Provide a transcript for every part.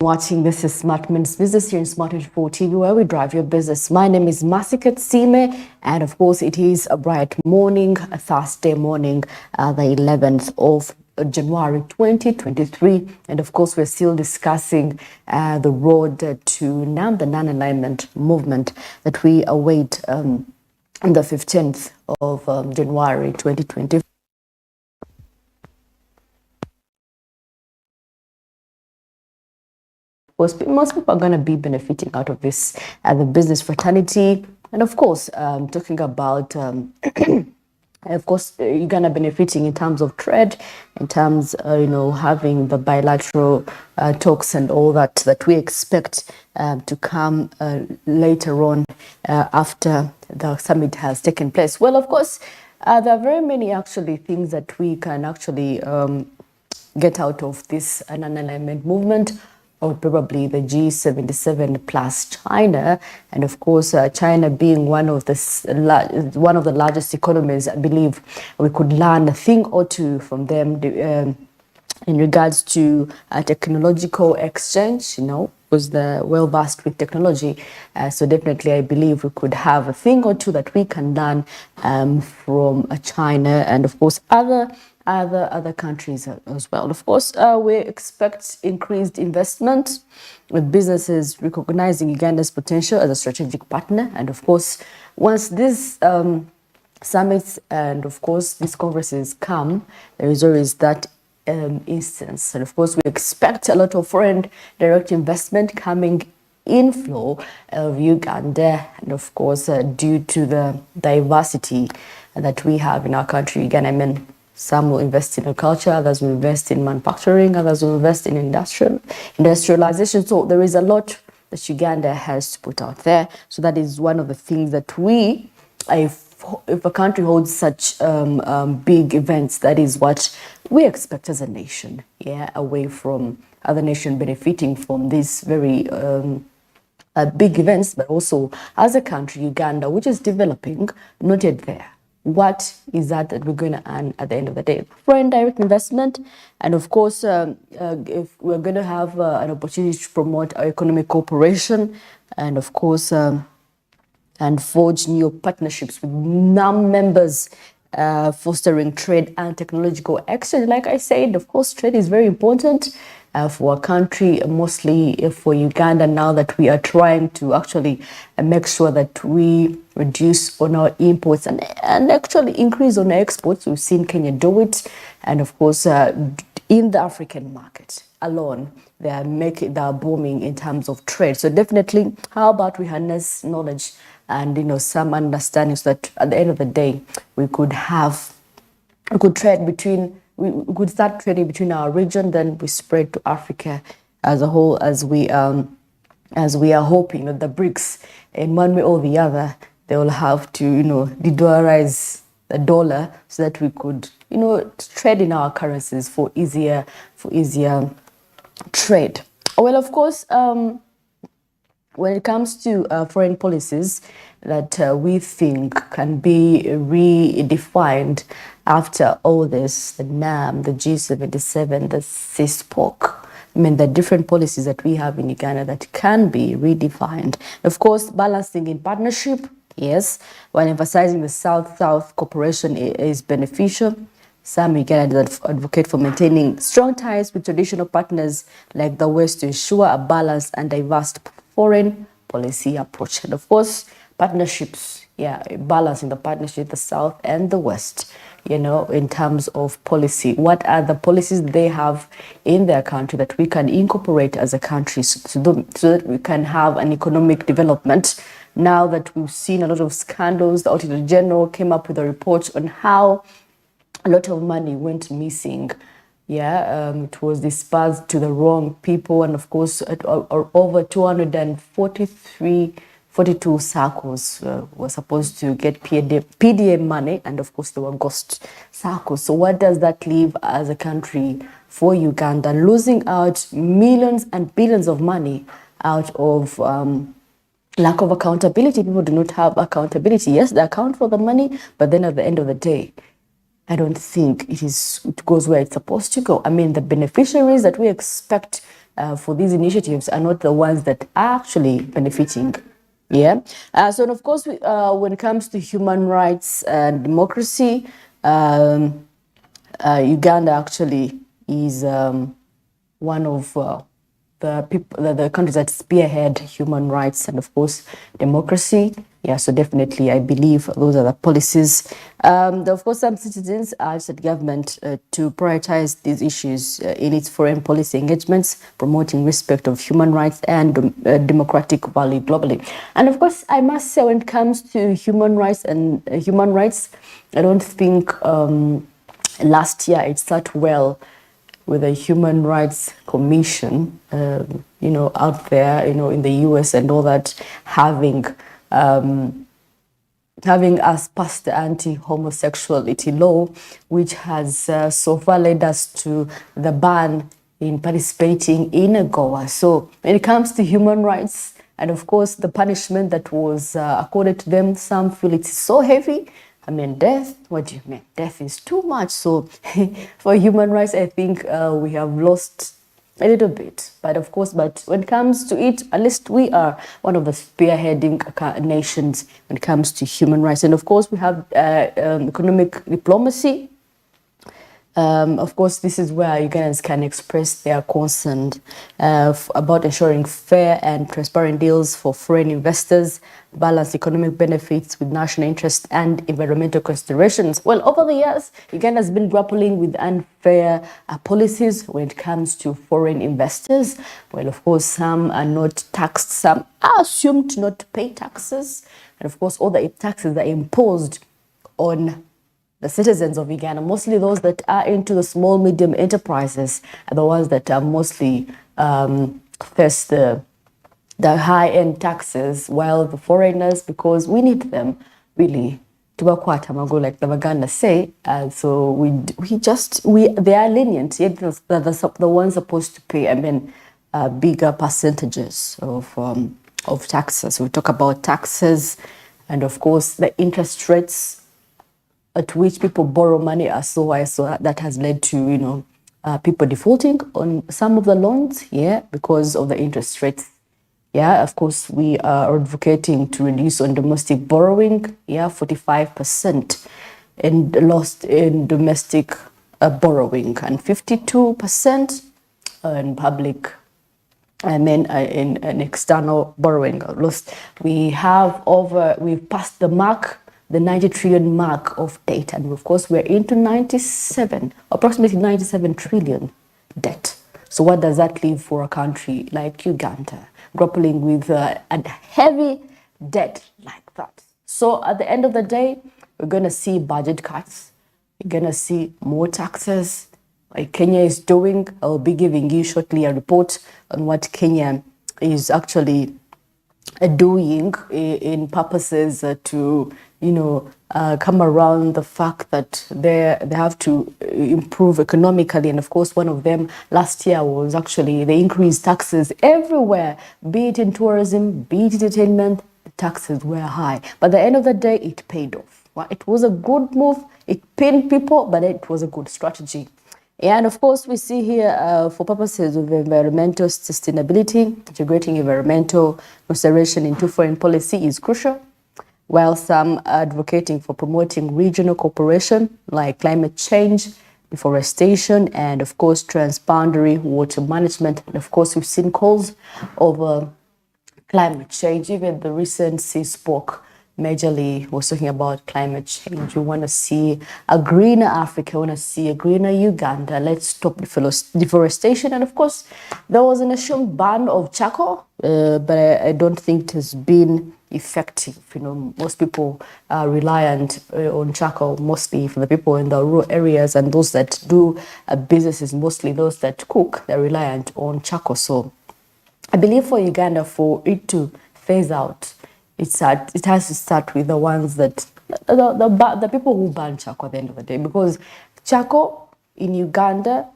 Watching This is Smart Minutes Business here in Smart 24 TV, where we drive your business. My name is Masikat Sime, and of course it is a bright morning, a Thursday morning, the 11th of January 2023, and of course we're still discussing the road to the non-alignment movement that we await on the 15th of January 2023. Most people are going to be benefiting out of this, the business fraternity, and of course, talking about, of course, Uganda benefiting in terms of trade, in terms, having the bilateral talks and all that we expect to come later on after the summit has taken place. Well, of course, there are very many actually things that we can actually get out of this non-alignment movement, or probably the G77 plus China, and of course China being one of the largest economies. I believe we could learn a thing or two from them in regards to technological exchange, because they're well versed with technology. So definitely I believe we could have a thing or two that we can learn from China, and of course other countries as well. Of course, we expect increased investment, with businesses recognizing Uganda's potential as a strategic partner. And of course, once these summits and of course these congresses come, there is always that instance. And of course, we expect a lot of foreign direct investment coming inflow of Uganda, and of course due to the diversity that we have in our country. Again, I mean, some will invest in agriculture, others will invest in manufacturing, others will invest in industrialization. So there is a lot that Uganda has to put out there. So that is one of the things that if a country holds such big events, that is what we expect as a nation, away from other nations benefiting from these very big events, but also as a country, Uganda, which is developing, not yet there. What is that we're going to earn at the end of the day? Foreign direct investment, and of course, if we're going to have an opportunity to promote our economic cooperation, and of course, and forge new partnerships with non-members, fostering trade and technological exchange. Like I said, of course, trade is very important for our country, mostly for Uganda, now that we are trying to actually make sure that we reduce on our imports and actually increase on our exports. We've seen Kenya do it, and of course in the African market alone, they are booming in terms of trade. So definitely, how about we harness knowledge and some understanding, so that at the end of the day we could start trading between our region, then we spread to Africa as a whole, as we are hoping that the BRICS, in one way or the other, they will have to de-dollarize the dollar, so that we could trade in our currencies for easier trade. Well, of course, when it comes to foreign policies that we think can be redefined after all this, the NAM, the G77, the CISPOC, the different policies that we have in Uganda that can be redefined. Of course, balancing in partnership, yes, while emphasizing the South-South cooperation is beneficial. Some Ugandans advocate for maintaining strong ties with traditional partners like the West to ensure a balanced and diverse foreign policy approach. And of course, partnerships, balancing the partnership, the South and the West, in terms of policy. What are the policies they have in their country that we can incorporate as a country, so that we can have an economic development? Now that we've seen a lot of scandals, the Auditor General came up with a report on how a lot of money went missing. It was dispersed to the wrong people, and of course, over 42 circles were supposed to get PDM money, and of course, they were ghost circles. So what does that leave as a country for Uganda? Losing out millions and billions of money out of lack of accountability. People do not have accountability. Yes, they account for the money, but then at the end of the day, I don't think it goes where it's supposed to go. I mean, the beneficiaries that we expect for these initiatives are not the ones that are actually benefiting. Yeah. And of course, when it comes to human rights and democracy, Uganda actually is one of the countries that spearhead human rights and of course democracy. Yeah, so definitely I believe those are the policies. Of course, some citizens asked the government to prioritize these issues in its foreign policy engagements, promoting respect of human rights and democratic value globally. And of course, I must say, when it comes to human rights and I don't think last year it started well with the Human Rights Commission, out there, in the US and all that, having us passed the anti-homosexuality law, which has so far led us to the ban in participating in AGOA. So when it comes to human rights, and of course the punishment that was accorded to them, some feel it's so heavy. I mean, death, what do you mean? Death is too much. So for human rights, I think we have lost a little bit. But of course, when it comes to it, at least we are one of the spearheading nations when it comes to human rights. And of course, we have economic diplomacy. Of course, this is where Ugandans can express their concern about ensuring fair and transparent deals for foreign investors, balance economic benefits with national interest and environmental considerations. Well, over the years, Uganda has been grappling with unfair policies when it comes to foreign investors. Well, of course, some are not taxed, some are assumed not to pay taxes. And of course, all the taxes are imposed on the citizens of Uganda, mostly those that are into the small, medium enterprises, are the ones that are mostly face the high-end taxes, while the foreigners, because we need them, really, tubakwata magulu, like the Baganda say, so they are lenient, yet the ones supposed to pay, bigger percentages of taxes. We talk about taxes, and of course, the interest rates at which people borrow money are so high, so that has led to people defaulting on some of the loans, because of the interest rates. Of course, we are advocating to reduce on domestic borrowing, 45% and lost in domestic borrowing, and 52% in public, in external borrowing lost. We've passed the 90 trillion mark of debt, and of course we're into approximately 97 trillion debt. So what does that leave for a country like Uganda, grappling with a heavy debt like that? So at the end of the day, we're going to see budget cuts, we're going to see more taxes like Kenya is doing. I'll be giving you shortly a report on what Kenya is actually doing in purposes to come around the fact that they have to improve economically. And of course, one of them last year was actually they increased taxes everywhere, be it in tourism, be it entertainment. The taxes were high, but at the end of the day, it paid off. Well, it was a good move. It pained people, but it was a good strategy. And of course, we see here for purposes of environmental sustainability, integrating environmental consideration into foreign policy is crucial, while some are advocating for promoting regional cooperation like climate change, deforestation, and of course, transboundary water management. And of course, we've seen calls over climate change. Even the recent CSPOC majorly was talking about climate change. We want to see a greener Africa, we want to see a greener Uganda. Let's stop deforestation. And of course, there was an assumed ban of charcoal, but I don't think it has been effective. Most people are reliant on charcoal, mostly for the people in the rural areas, and those that do businesses, mostly those that cook, they're reliant on charcoal. So I believe for Uganda, for it to phase out, it has to start with the ones that the people who burn charcoal at the end of the day, because charcoal in Uganda,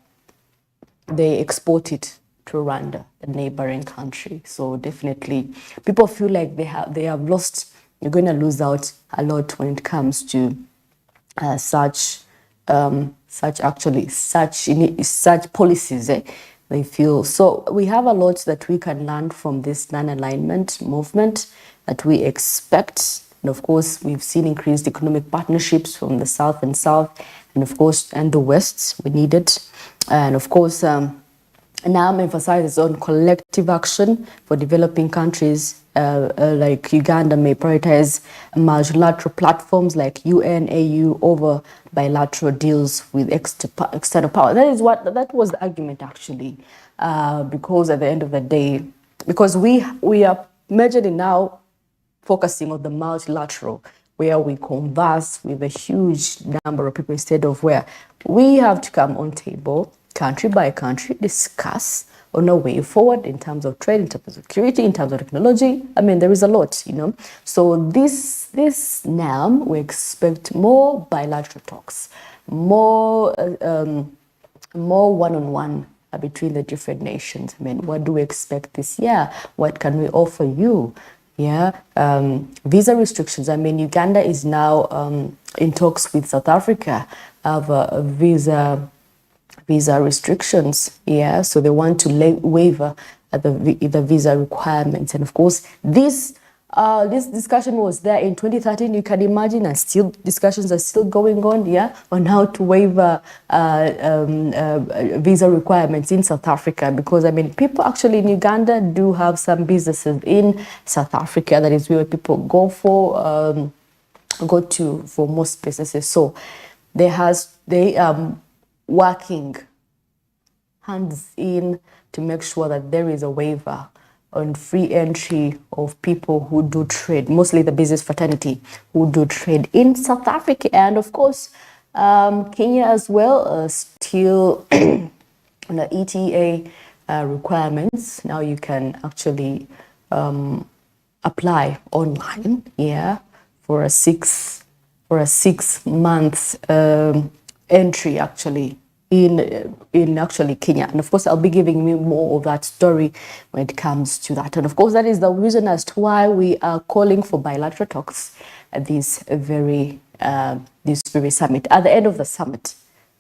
they export it to Rwanda, the neighboring country. So definitely, people feel like they have lost. You're going to lose out a lot when it comes to such such policies. They feel so. We have a lot that we can learn from this non-alignment movement that we expect. And of course, we've seen increased economic partnerships from the South, and of course, and the West. We need it. And of course, NAM emphasizes on collective action for developing countries like Uganda may prioritize multilateral platforms like UN, AU over bilateral deals with external power. That was the argument actually, because at the end of the day, because we are majorly now focusing on the multilateral, where we converse with a huge number of people instead of where we have to come on table, country by country, discuss on a way forward in terms of trade, in terms of security, in terms of technology. I mean, there is a lot, So this NAM, we expect more bilateral talks, more one-on-one between the different nations. I mean, what do we expect this year? What can we offer you? Yeah, visa restrictions. I mean, Uganda is now in talks with South Africa of visa restrictions. Yeah, so they want to waiver the visa requirements, and of course, this discussion was there in 2013. You can imagine, and still discussions are still going on. Yeah, on how to waiver visa requirements in South Africa, because I mean, people actually in Uganda do have some businesses in South Africa. That is where people go to for most businesses. So they working hands in to make sure that there is a waiver on free entry of people who do trade, mostly the business fraternity who do trade in South Africa, and of course Kenya as well, still on the ETA requirements. Now you can actually apply online, yeah, for a 6 months entry actually in actually Kenya. And of course, I'll be giving you more of that story when it comes to that. And of course, that is the reason as to why we are calling for bilateral talks at this very summit. At the end of the summit,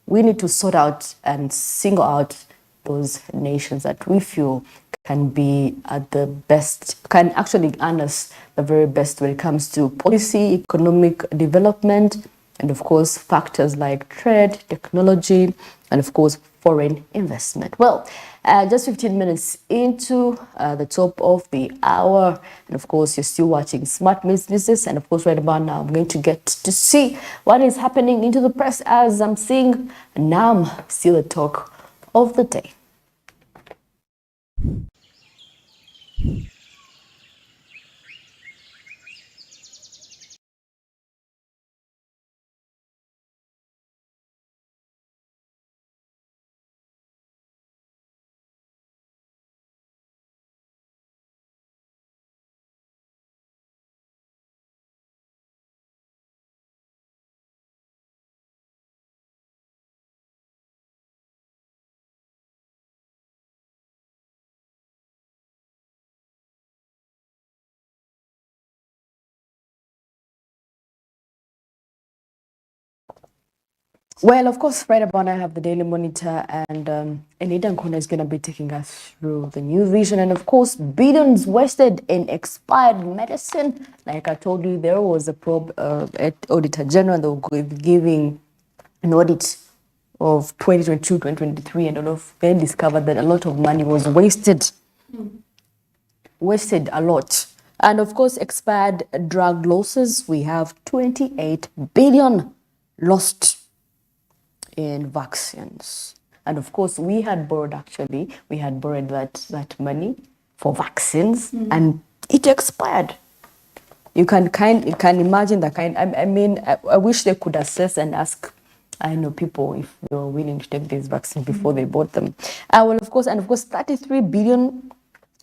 we need to sort out and single out those nations that we feel can be at the best, can actually earn us the very best when it comes to policy, economic development, and of course, factors like trade, technology, and of course, foreign investment. Well, just 15 minutes into the top of the hour, and of course, you're still watching Smart Businesses, and of course, right about now, I'm going to get to see what is happening into the press as I'm seeing NAM still the talk of the day. Well, of course, right about now I have the Daily Monitor, and Anita Nkona is going to be taking us through the new vision. And of course, billions wasted in expired medicine. Like I told you, there was a probe at Auditor General. They were giving an audit of 2022, 2023, and they discovered that a lot of money was wasted. Wasted a lot. And of course, expired drug losses. We have 28 billion lost in vaccines. And of course, we had borrowed that money for vaccines, and it expired. You can imagine the kind. I mean, I wish they could assess and ask, I know, people if they were willing to take these vaccines before they bought them. Well, of course, 33 billion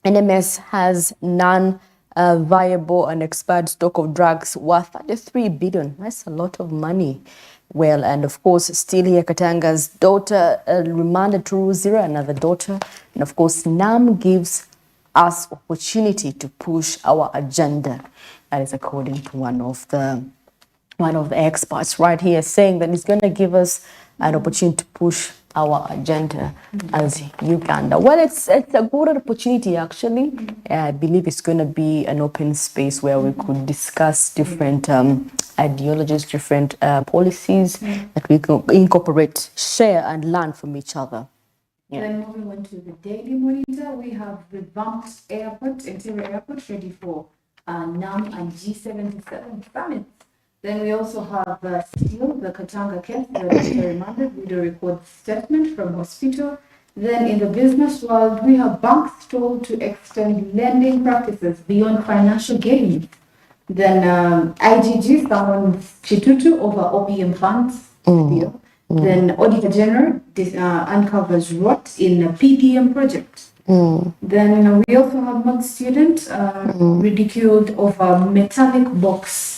NMS has non-viable and expired stock of drugs worth 33 billion. That's a lot of money. Well, and of course, still here, Katanga's daughter remanded to Ruzira, another daughter. And of course, NAM gives us opportunity to push our agenda. That is according to one of the one of the experts right here saying that it's going to give us an opportunity to push our agenda as Uganda. Well, it's a good opportunity actually. I believe it's going to be an open space where we could discuss different ideologies, different policies that we can incorporate, share and learn from each other. Yeah. Then moving on to the Daily Monitor, we have revamped airport, interior airport ready for NAM and G77 summits. Then we also have still the Katanga case, the doctor remanded video record statement from hospital. Then in the business world, we have banks told to extend lending practices beyond financial gain. Then IGG summons Chitutu over OPM funds deal. Then Auditor General uncovers rot in a PPM project. Then we also have one student ridiculed over metallic box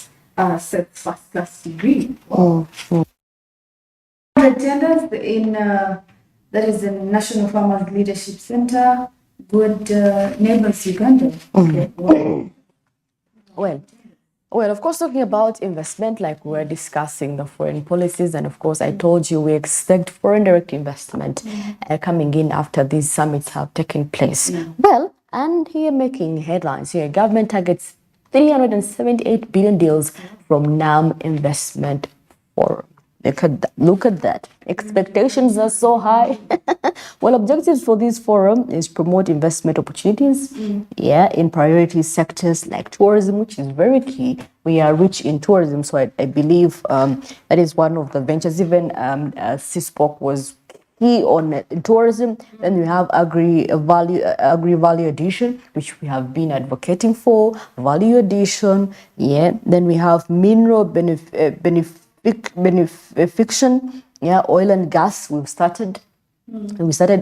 set first class degree. Attendance in that is the National Farmers Leadership Center, Good Neighbors Uganda. Okay. Well, of course, talking about investment, like we're discussing the foreign policies, and of course, I told you we expect foreign direct investment coming in after these summits have taken place. Well, and here making headlines here, government targets 378 billion deals from NAM Investment Forum. Look at that. Expectations are so high. Well, objectives for this forum is promote investment opportunities, in priority sectors like tourism, which is very key. We are rich in tourism, so I believe that is one of the ventures. Even CISPOC was key on tourism. Then we have agri value addition, which we have been advocating for. Value addition, Then we have mineral benefiction, oil and gas. We started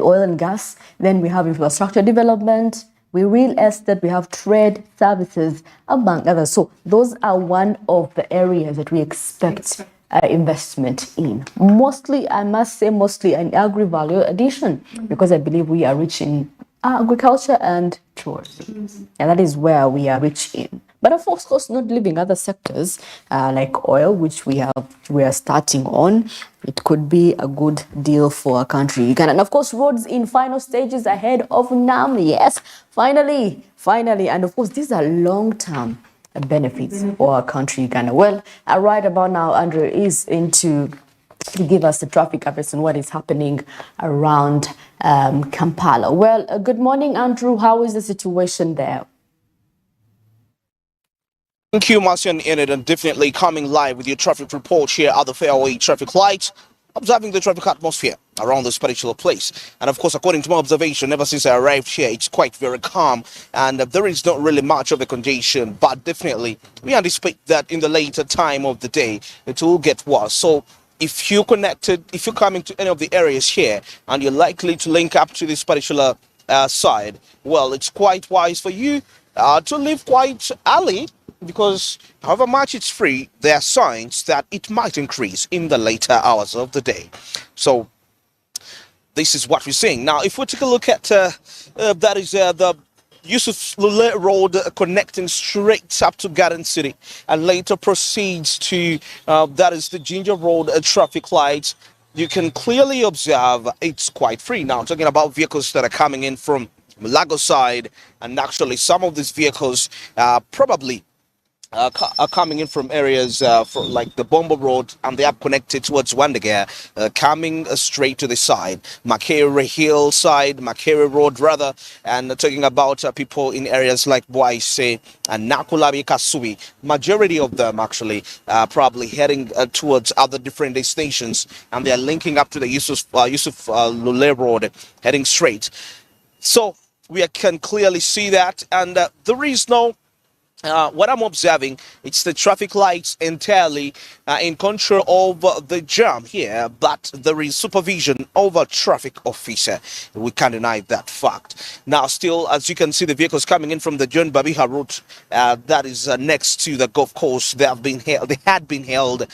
oil and gas. Then we have infrastructure development, we real estate, we have trade services, among others. So those are one of the areas that we expect investment in. Mostly, I must say, mostly an agri-value addition, because I believe we are rich in agriculture and tourism, and that is where we are rich in. But of course, not leaving other sectors like oil, which we are starting on. It could be a good deal for our country, Uganda. And of course, roads in final stages ahead of NAM. Yes, finally, and of course, these are long-term benefits for our country, Uganda. Well, right about now, Andrew is to give us the traffic updates on what is happening around Kampala. Well, good morning, Andrew. How is the situation there? Thank you, Marcian Enid, and definitely coming live with your traffic report here at the fairway traffic lights, observing the traffic atmosphere around this particular place. And of course, according to my observation, ever since I arrived here, it's quite very calm, and there is not really much of a congestion, but definitely we anticipate that in the later time of the day, it will get worse. So if you're coming to any of the areas here and you're likely to link up to this particular side, well, it's quite wise for you to leave quite early, because however much it's free, there are signs that it might increase in the later hours of the day. So this is what we're seeing. Now, if we take a look at that is the Yusuf Lule Road connecting straight up to Garden City and later proceeds to that is the Ginger Road traffic lights. You can clearly observe it's quite free. Now, talking about vehicles that are coming in from Lagos side, and actually some of these vehicles probably are coming in from areas like the Bombo Road, and they are connected towards Wandagare, coming straight to the side, Makere Hill side, Makere Road rather, and talking about people in areas like Boise and Nakulabi Kasui. Majority of them actually probably heading towards other different destinations, and they are linking up to the Yusuf Lule Road, heading straight. So we can clearly see that, and there is no what I'm observing, it's the traffic lights entirely in control of the jam here, but there is supervision over traffic officer. We can't deny that fact. Now, still, as you can see, the vehicles coming in from the John Babiha route, that is next to the golf course. They had been held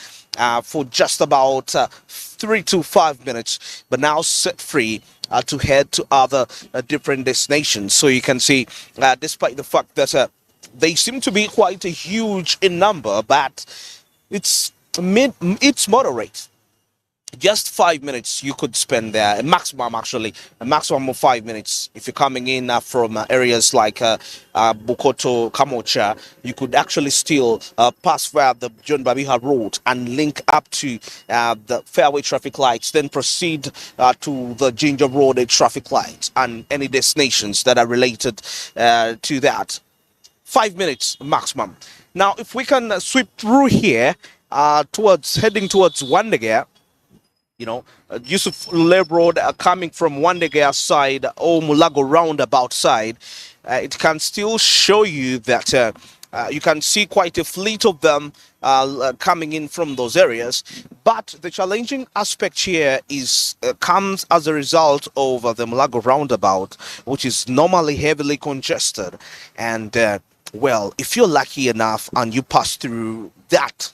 for just about 3 to 5 minutes, but now set free to head to other different destinations. So you can see, despite the fact that they seem to be quite a huge in number, but it's moderate. Just 5 minutes you could spend there, a maximum actually, a maximum of 5 minutes. If you're coming in from areas like Bukoto, Kamocha, you could actually still pass via the John Babiha Road and link up to the Fairway traffic lights, then proceed to the Ginger Road traffic lights and any destinations that are related to that. 5 minutes maximum. Now, if we can sweep through here heading towards Wandegea, Yusuf Leb Road coming from Wandegea side or Mulago roundabout side, it can still show you that you can see quite a fleet of them coming in from those areas. But the challenging aspect here is comes as a result of the Mulago roundabout, which is normally heavily congested. And well, if you're lucky enough and you pass through that,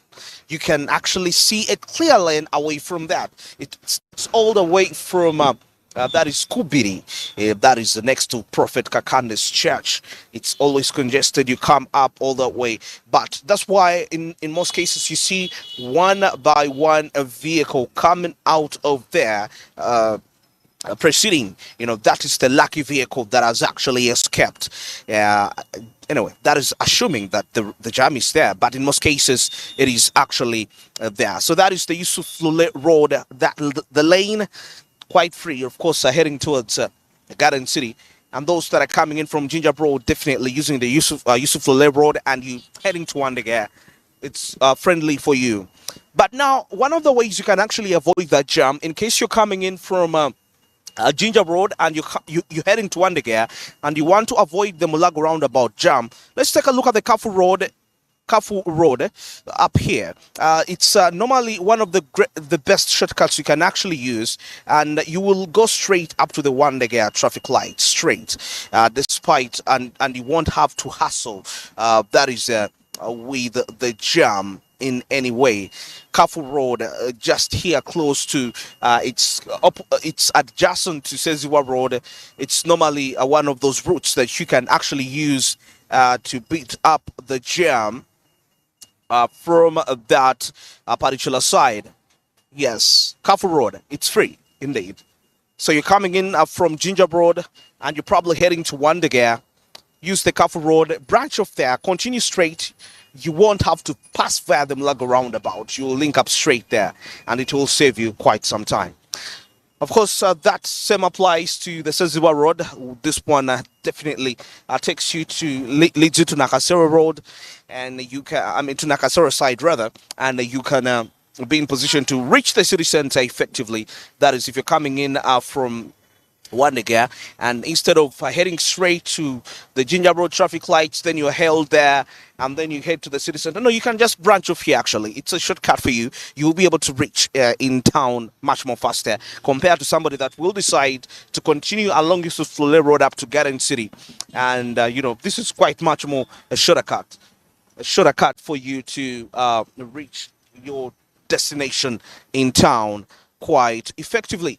you can actually see a clear lane away from that. It's all the way from that is Kubiri, that is next to Prophet Kakande's church. It's always congested. You come up all that way, but that's why in most cases you see one by one a vehicle coming out of there. Proceeding, that is the lucky vehicle that has actually escaped. Anyway, that is assuming that the jam is there, but in most cases it is actually there. So that is the Yusuf Road, that the lane quite free, of course, heading towards Garden City. And those that are coming in from Ginger Road, definitely using the Yusuf Road, and you heading to Wandegea, it's friendly for you. But now, one of the ways you can actually avoid that jam, in case you're coming in from Ginger Road and you're heading to Wandegea and you want to avoid the Mulago roundabout jam, let's take a look at the Kafu Road up here. It's normally one of the best shortcuts you can actually use, and you will go straight up to the Wandegea traffic light straight, despite and you won't have to hustle. That is with the jam in any way. Kafu Road, just here close to it's adjacent to Seziwa Road. It's normally one of those routes that you can actually use to beat up the jam from that particular side. Yes, Kafu Road, it's free indeed. So you're coming in from Ginger Road and you're probably heading to Wandegea. Use the Kafu Road, branch off there, continue straight. You won't have to pass via the Mulago roundabout. You'll link up straight there, and it will save you quite some time. Of course, that same applies to the Seziwa Road. This one definitely takes you leads you to Nakasero Road, and you can, to Nakasero side rather, and you can be in position to reach the city center effectively. That is, if you're coming in from Wandegea, and instead of heading straight to the Ginger Road traffic lights, then you're held there and then you head to the city center. No, you can just branch off here. Actually, it's a shortcut for you. You'll be able to reach in town much more faster compared to somebody that will decide to continue along Yusuf Flole Road up to Garden City. And this is quite much more a shortcut for you to reach your destination in town quite effectively.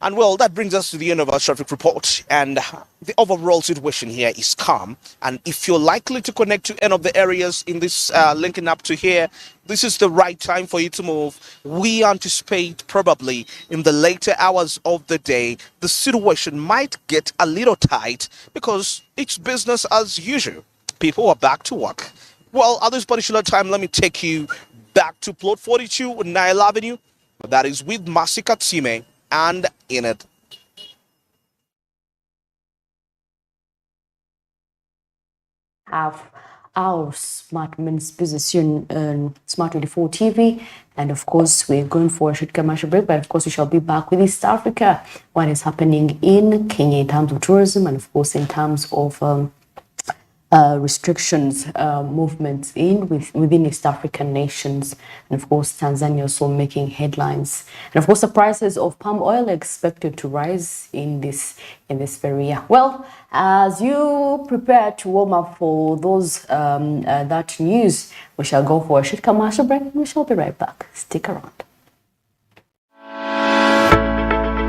And well, that brings us to the end of our traffic report, and the overall situation here is calm. And if you're likely to connect to any of the areas in this linking up to here, this is the right time for you to move. We anticipate probably in the later hours of the day, the situation might get a little tight because it's business as usual. People are back to work. Well, at this particular time, let me take you back to plot 42 Nile Avenue. That is with Masi Katsime and in it. Have our Smart Men's Business on Smart 24 TV, and of course we're going for a short commercial break, but of course we shall be back with East Africa, what is happening in Kenya in terms of tourism, and of course in terms of restrictions, movements within East African nations, and of course Tanzania also making headlines. And of course the prices of palm oil are expected to rise in this very year. Well, as you prepare to warm up for those that news, we shall go for a short commercial break and we shall be right back. Stick around.